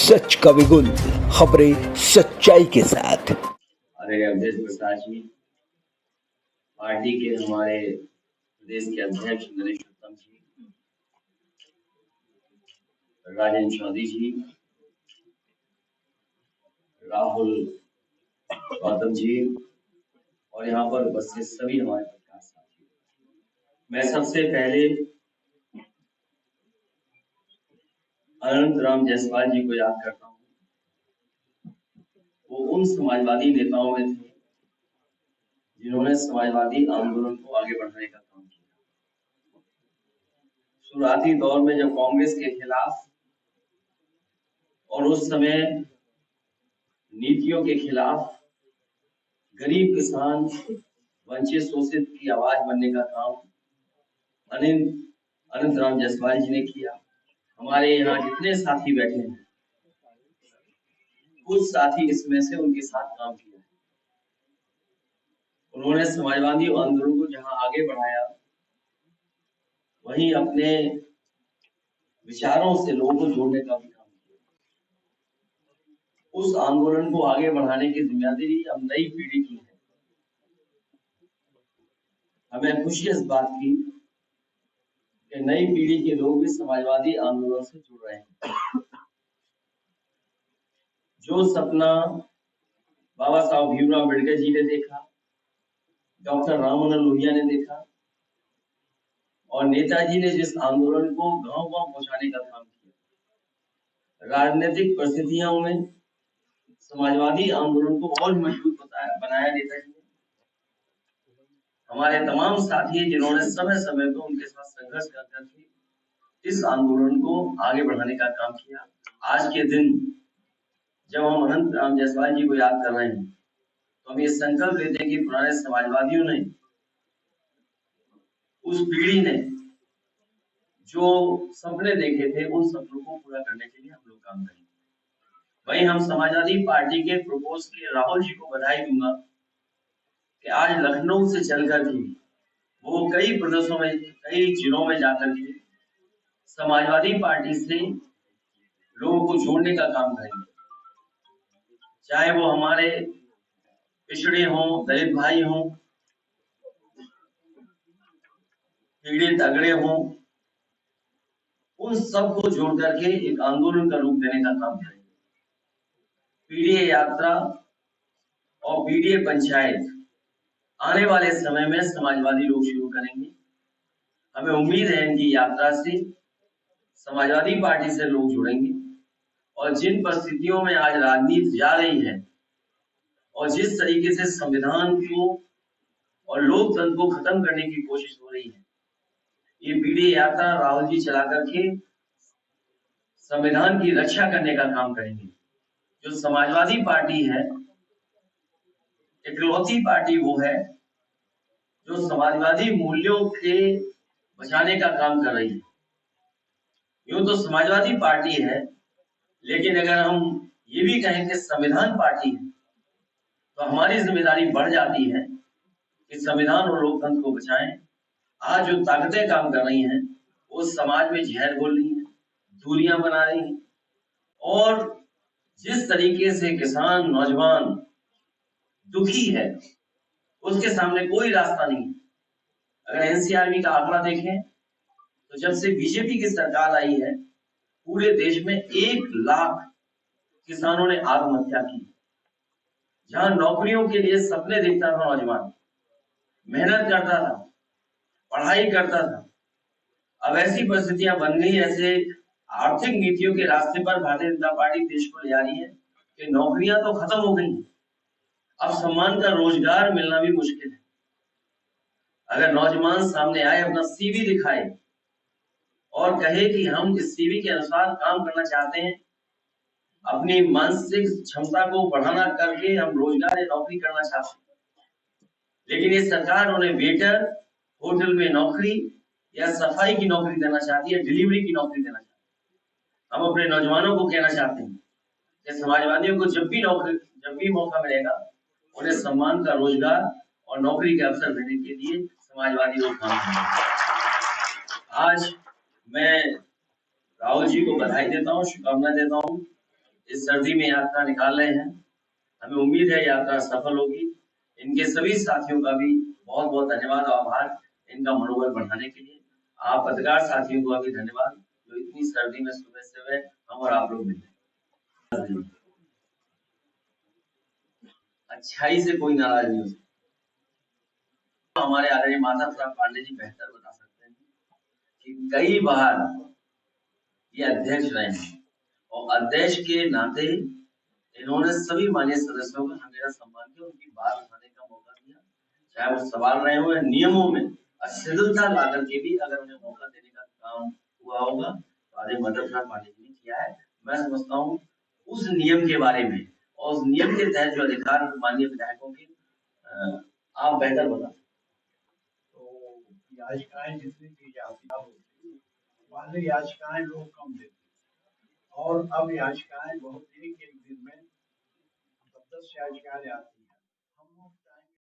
सच का बिगुल, खबरें सच्चाई के साथ। अरे अवधेश प्रसाद जी, पार्टी के हमारे प्रदेश के अध्यक्ष नरेश उत्तम जी, राजेंद्र चौधरी जी, राहुल गौतम जी और यहाँ पर उपस्थित सभी हमारे पत्रकार साथी, मैं सबसे पहले अनंत राम जायसवाल जी को याद करता हूँ। वो उन समाजवादी नेताओं में थे जिन्होंने समाजवादी आंदोलन को आगे बढ़ाने का काम किया। शुरुआती दौर में जब कांग्रेस के खिलाफ और उस समय नीतियों के खिलाफ गरीब किसान, वंचित शोषित की आवाज बनने का काम अनंत राम जायसवाल जी ने किया। हमारे यहाँ जितने साथी बैठे हैं, कुछ साथी इसमें से उनके साथ काम किया। उन्होंने समाजवादी आंदोलन को जहां आगे बढ़ाया, वहीं अपने विचारों से लोगों को जोड़ने का भी काम किया। उस आंदोलन को आगे बढ़ाने की जिम्मेदारी अब नई पीढ़ी की है। हमें खुशी इस बात की कि नई पीढ़ी के लोग भी समाजवादी आंदोलन से जुड़ रहे हैं। जो सपना बाबा साहब भीमराव अम्बेडकर जी ने देखा, डॉक्टर राम मनोहर लोहिया ने देखा और नेताजी ने जिस आंदोलन को गांव-गांव पहुंचाने का काम किया, राजनीतिक परिस्थितियों में समाजवादी आंदोलन को और मजबूत बनाया नेताजी ने। हमारे तमाम साथी जिन्होंने समय समय पर उनके साथ संघर्ष करके इस आंदोलन को आगे बढ़ाने का काम किया। आज के दिन जब हम अनंत राम जायसवाल जी को याद कर रहे हैं, तो हम ये संकल्प लेते हैं कि पुराने समाजवादियों ने, उस पीढ़ी ने जो सपने देखे थे, उन सपनों को पूरा करने के लिए हम लोग काम करेंगे। वहीं हम समाजवादी पार्टी के प्रपोज के राहुल जी को बधाई दूंगा कि आज लखनऊ से चलकर भी वो कई प्रदेशों में, कई जिलों में जाकर के समाजवादी पार्टी से लोगों को जोड़ने का काम करेंगे। चाहे वो हमारे पिछड़े हों, दलित भाई हों, पीड़ित अगड़े हों, उन सबको जोड़ करके एक आंदोलन का रूप देने का काम करेंगे। पीडीए यात्रा और पीडीए पंचायत आने वाले समय में समाजवादी लोग शुरू करेंगे। हमें उम्मीद है इनकी यात्रा से समाजवादी पार्टी से लोग जुड़ेंगे और जिन परिस्थितियों में आज राजनीति जा रही है और जिस तरीके से संविधान को और लोकतंत्र को खत्म करने की कोशिश हो रही है, ये पीडीए यात्रा राहुल जी चला करके संविधान की रक्षा करने का काम करेंगे। जो समाजवादी पार्टी है, इकलौती पार्टी वो है जो समाजवादी मूल्यों के बचाने का काम कर रही है। यूं तो समाजवादी पार्टी है, लेकिन अगर हम ये भी कहें कि संविधान पार्टी है, तो हमारी जिम्मेदारी बढ़ जाती है कि संविधान और लोकतंत्र को बचाएं। आज जो ताकतें काम कर रही हैं, वो समाज में जहर घोल रही हैं, दूरियां बना रही हैं और जिस तरीके से किसान, नौजवान दुखी है, उसके सामने कोई रास्ता नहीं है। अगर एनसीआरबी का आंकड़ा देखें तो जब से बीजेपी की सरकार आई है, पूरे देश में 1 लाख किसानों ने आत्महत्या की। जहां नौकरियों के लिए सपने देखता था नौजवान, मेहनत करता था, पढ़ाई करता था, अब ऐसी परिस्थितियां बन गई, ऐसे आर्थिक नीतियों के रास्ते पर भारतीय जनता पार्टी देश को ले जा रही है कि नौकरियां तो खत्म हो गई, अब सम्मान का रोजगार मिलना भी मुश्किल है। अगर नौजवान सामने आए, अपना सीवी दिखाए और कहे कि हम इस सीवी के अनुसार काम करना चाहते हैं, अपनी मानसिक क्षमता को बढ़ाना करके हम रोजगार या नौकरी करना चाहते हैं, लेकिन ये सरकार उन्हें वेटर, होटल में नौकरी या सफाई की नौकरी देना चाहती है, डिलीवरी की नौकरी देना चाहती है। हम अपने नौजवानों को कहना चाहते हैं कि समाजवादियों को जब भी मौका मिलेगा, उन्हें सम्मान का रोजगार और नौकरी के अवसर देने के लिए समाजवादी लोग काम करेंगे। आज मैं राहुल जी को बधाई देता हूँ, शुभकामनाएं देता हूँ इस सर्दी में यात्रा निकाल रहे हैं। हमें उम्मीद है यात्रा सफल होगी। इनके सभी साथियों का भी बहुत बहुत धन्यवाद और आभार इनका मनोबल बढ़ाने के लिए। आप पत्रकार साथियों का भी धन्यवाद जो इतनी सर्दी में सुबह सुबह हम और आप लोग मिले। अच्छाई से कोई नाराज नहीं हो सकता। हमारे आदरणीय माता प्रसाद पांडे जी बेहतर बता सकते हैं कि कई बार ये अध्यक्ष रहे हैं और अध्यक्ष के नाते इन्होंने सभी माननीय सदस्यों का हमेशा सम्मान किया, उनकी बात उठाने का मौका दिया, चाहे वो सवाल रहे हो या नियमों में शिथिलता ला करके भी अगर उन्हें मौका देने का काम हुआ होगा तो आदरणीय माता प्रसाद पांडे जी ने किया है। मैं समझता हूँ उस नियम के बारे में और उस नियम के तहत जो अधिकार माननीय विधायकों के आप बेहतर बता। तो याचिकाएं जितनी की जाती है वाले याचिकाएं लोग कम देते और अब याचिकाएं बहुत एक दिन में 10 याचिकाएं आती हैं। हम लोग